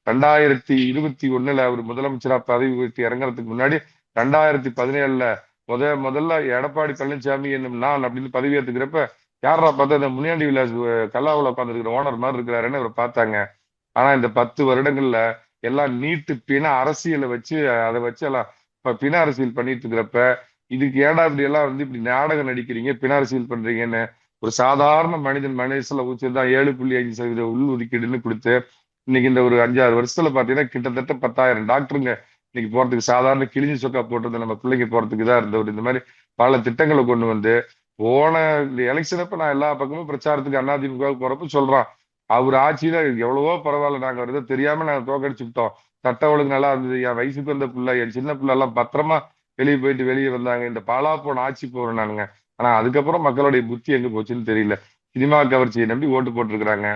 2021 அவர் முதலமைச்சரா பதவி வகித்து இறங்குறதுக்கு முன்னாடி 2017 முதல்ல எடப்பாடி பழனிசாமி என்னும் நான் அப்படின்னு பதவி ஏத்துக்கிறப்ப யாரா பார்த்தா இந்த முனியாண்டி விலாஸ் கல்லாவுல உட்காந்துருக்கிற ஓனர் மாதிரி இருக்கிறாருன்னு அவர் பார்த்தாங்க. ஆனா இந்த 10 வருடங்கள்ல எல்லாம் நீட்டு பிண அரசியலை வச்சு அதை வச்சு எல்லாம் இப்ப பிண அரசியல் பண்ணிட்டு இருக்கிறப்ப இதுக்கு ஏடா இப்படி எல்லாம் இப்படி நாடகம் நடிக்கிறீங்க பிண அரசியல் பண்றீங்கன்னு ஒரு சாதாரண மனசுல ஊற்றிதான் 7.5% உள் ஒதுக்கீடுன்னு கொடுத்து இன்னைக்கு இந்த ஒரு 5-6 வருஷத்துல பாத்தீங்கன்னா கிட்டத்தட்ட 10,000 டாக்டருங்க இன்னைக்கு போறதுக்கு சாதாரண கிழிஞ்சு சொக்கா போட்டது நம்ம பிள்ளைங்க போறதுக்கு தான் இருந்தவர். இந்த மாதிரி பல திட்டங்களை கொண்டு வந்து போன இந்த எலெக்ஷன் அப்ப நான் எல்லா பக்கமும் பிரச்சாரத்துக்கு அதிமுகவுக்கு போறப்ப சொல்றான் அவர் ஆட்சியில எவ்வளவோ பரவாயில்ல, நாங்க வருது தெரியாம நாங்க தோக்கடிச்சுட்டோம், சட்ட ஒழுங்கு நல்லா இருந்தது, என் வயசுக்கு வந்த பிள்ளை என் சின்ன பிள்ளை எல்லாம் பத்திரமா வெளியே போயிட்டு வெளியே வந்தாங்க, இந்த பாலா போன ஆட்சி போறேன் நானுங்க. ஆனா அதுக்கப்புறம் மக்களுடைய புத்தி எங்க போச்சுன்னு தெரியல. சினிமா கவர்ச்சியை நம்பி ஓட்டு போட்டிருக்கிறாங்க.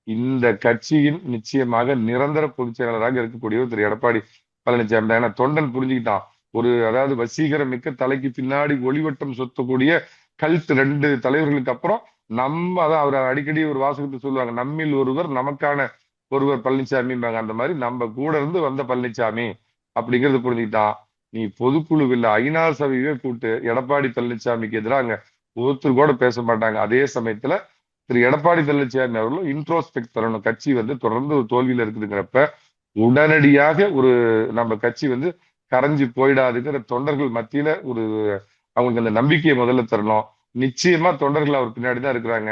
இந்த கட்சியின் நிச்சயமாக நிரந்தர பொதுச் செயலாளராக இருக்கக்கூடிய திரு எடப்பாடி பழனிசாமி தான். ஏன்னா தொண்டன் புரிஞ்சுக்கிட்டான், அதாவது வசீகரம் மிக்க தலைக்கு பின்னாடி ஒளிவட்டம் சொத்தக்கூடிய கல்ட் 2 தலைவர்களுக்கு அப்புறம் நம்ம அதான் அவர் அடிக்கடி ஒரு வாசகத்தை சொல்லுவாங்க, நம்மில் ஒருவர் நமக்கான ஒருவர் பழனிசாமிம்பாங்க. அந்த மாதிரி நம்ம கூட இருந்து வந்த பழனிசாமி அப்படிங்கிறது புரிஞ்சுக்கிட்டான். நீ பொதுக்குழுவில் ஐநா சபையே கூட்டு எடப்பாடி பழனிசாமிக்கு எதிராக ஒருத்தர் கூட பேச மாட்டாங்க. அதே சமயத்துல திரு எடப்பாடி பழனிசாமி அவர்களும் இன்ட்ரோஸ்பெக்ட் பண்ணணும். கட்சி தொடர்ந்து ஒரு தோல்வியில இருக்குதுங்கிறப்ப உடனடியாக நம்ம கட்சி கரைஞ்சு போயிடாதுங்கிற தொண்டர்கள் மத்தியில அவங்களுக்கு அந்த நம்பிக்கையை முதல்ல தரணும். நிச்சயமா தொண்டர்கள் அவர் பின்னாடிதான் இருக்கிறாங்க.